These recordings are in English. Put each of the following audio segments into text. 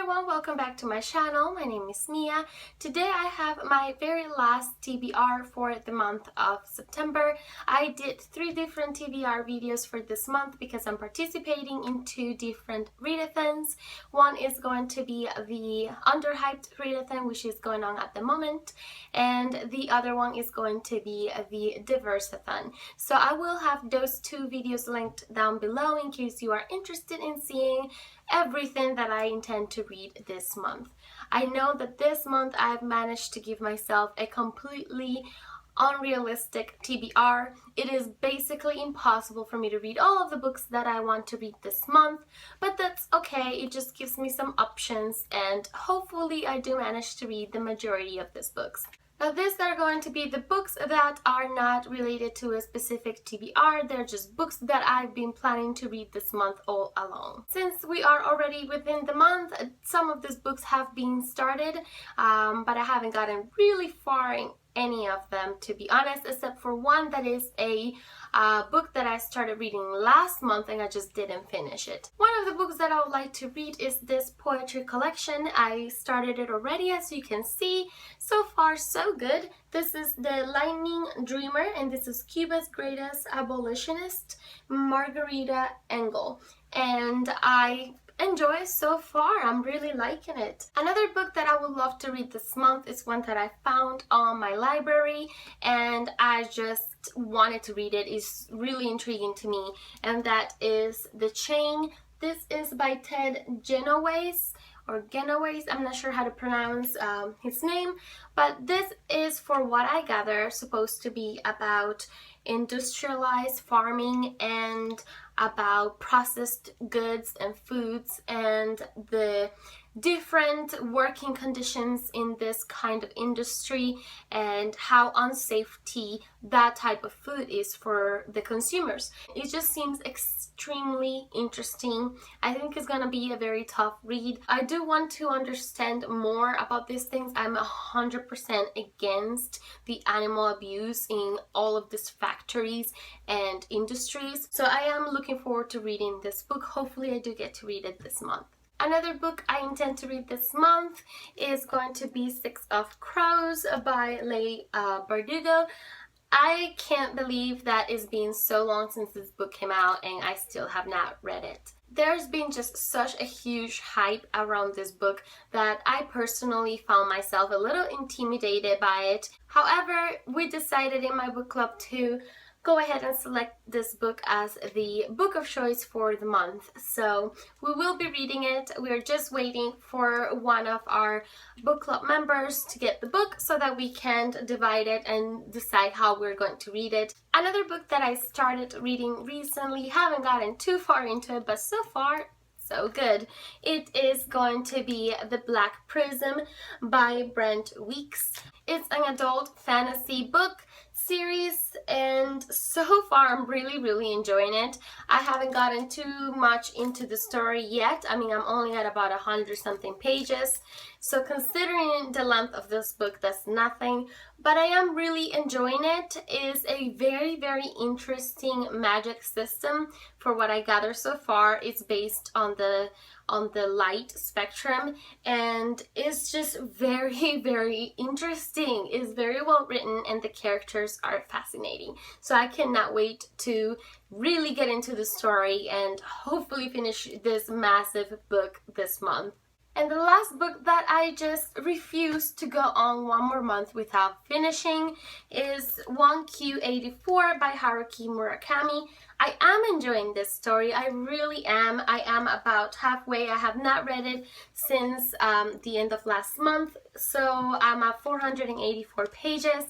everyone, welcome back to my channel. My name is Mia. Today I have my very last TBR for the month of September. I did 3 different TBR videos for this month because I'm participating in 2 different readathons. One is going to be the underhyped readathon, which is going on at the moment, and the other one is going to be the diversathon. So I will have those 2 videos linked down below in case you are interested in seeing everything that I intend to read this month. I know that this month I've managed to give myself a completely unrealistic TBR. It is basically impossible for me to read all of the books that I want to read this month, but that's okay. It just gives me some options, and hopefully I do manage to read the majority of these books. Now these are going to be the books that are not related to a specific TBR. They're just books that I've been planning to read this month all along. Since we are already within the month, some of these books have been started, but I haven't gotten really far in any of them, to be honest, except for one that is a book that I started reading last month and I just didn't finish it. One of the books that I would like to read is this poetry collection. I started it already, as you can see. So far so good. This is The Lightning Dreamer, and this is Cuba's greatest abolitionist, Margarita Engel, and I enjoy so far. I'm really liking it. Another book that I would love to read this month is one that I found on my library and I just wanted to read it. It's really intriguing to me, and that is The Chain. This is by Ted Genoways, or Genoways, I'm not sure how to pronounce his name, but this is, for what I gather, supposed to be about industrialized farming and about processed goods and foods and the different working conditions in this kind of industry and how unsafe that type of food is for the consumers. It just seems extremely interesting. I think it's gonna be a very tough read. I do want to understand more about these things. I'm 100% against the animal abuse in all of these factories and industries. So I am looking forward to reading this book. Hopefully I do get to read it this month. Another book I intend to read this month is going to be Six of Crows by Leigh Bardugo. I can't believe that it's been so long since this book came out and I still have not read it. There's been just such a huge hype around this book that I personally found myself a little intimidated by it. However, we decided in my book club to go ahead and select this book as the book of choice for the month. So we will be reading it. We're just waiting for one of our book club members to get the book so that we can divide it and decide how we're going to read it. Another book that I started reading recently, haven't gotten too far into it, but so far so good. It is going to be The Black Prism by Brent Weeks. It's an adult fantasy book series, and so far I'm really enjoying it. I haven't gotten too much into the story yet. I mean, I'm only at about 100 something pages, so considering the length of this book, that's nothing, but I am really enjoying it. It is a very interesting magic system. For what I gather so far, it's based on the light spectrum, and it's just very interesting. It's very well written and the characters are fascinating. So I cannot wait to really get into the story and hopefully finish this massive book this month. And the last book that I just refused to go on one more month without finishing is 1Q84 by Haruki Murakami. I am enjoying this story. I really am. I am about halfway. I have not read it since the end of last month, so I'm at 484 pages.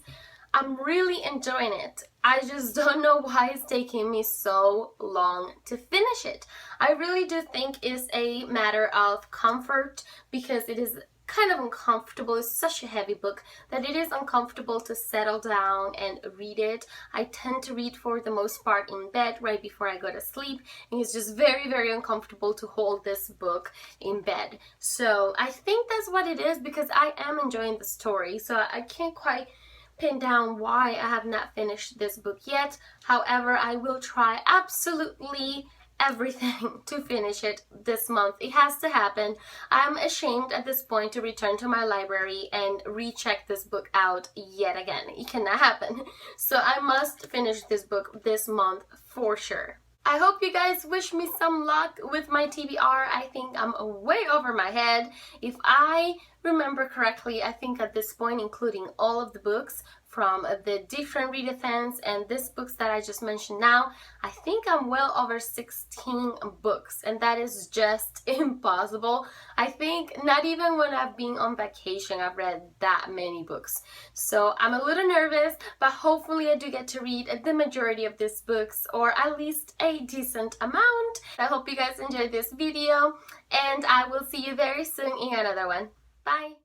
I'm really enjoying it. I just don't know why it's taking me so long to finish it. I really do think it's a matter of comfort, because it is kind of uncomfortable. It's such a heavy book that it is uncomfortable to settle down and read it. I tend to read for the most part in bed right before I go to sleep, and it's just very uncomfortable to hold this book in bed. So I think that's what it is, because I am enjoying the story, so I can't quite pin down why I have not finished this book yet. However, I will try absolutely everything to finish it this month. It has to happen. I'm ashamed at this point to return to my library and recheck this book out yet again. It cannot happen. So I must finish this book this month for sure. I hope you guys wish me some luck with my TBR. I think I'm way over my head. If I remember correctly, I think at this point, including all of the books from the different readathons and this books that I just mentioned now, I think I'm well over 16 books, and that is just impossible. I think not even when I've been on vacation I've read that many books. So I'm a little nervous, but hopefully I do get to read the majority of these books, or at least a decent amount. I hope you guys enjoyed this video, and I will see you very soon in another one. Bye!